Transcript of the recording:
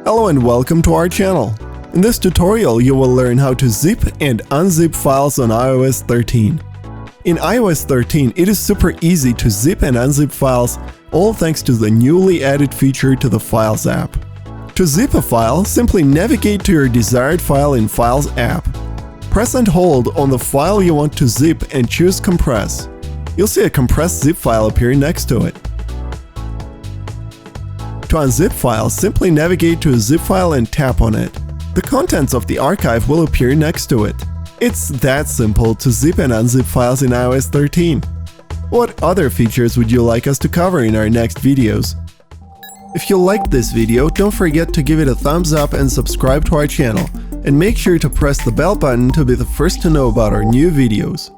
Hello and welcome to our channel. In this tutorial you will learn how to zip and unzip files on iOS 13. In iOS 13 it is super easy to zip and unzip files, all thanks to the newly added feature to the Files app. To zip a file, simply navigate to your desired file in Files app. Press and hold on the file you want to zip and choose Compress. You'll see a compressed zip file appear next to it. To unzip files, simply navigate to a zip file and tap on it. The contents of the archive will appear next to it. It's that simple to zip and unzip files in iOS 13. What other features would you like us to cover in our next videos? If you liked this video, don't forget to give it a thumbs up and subscribe to our channel, and make sure to press the bell button to be the first to know about our new videos.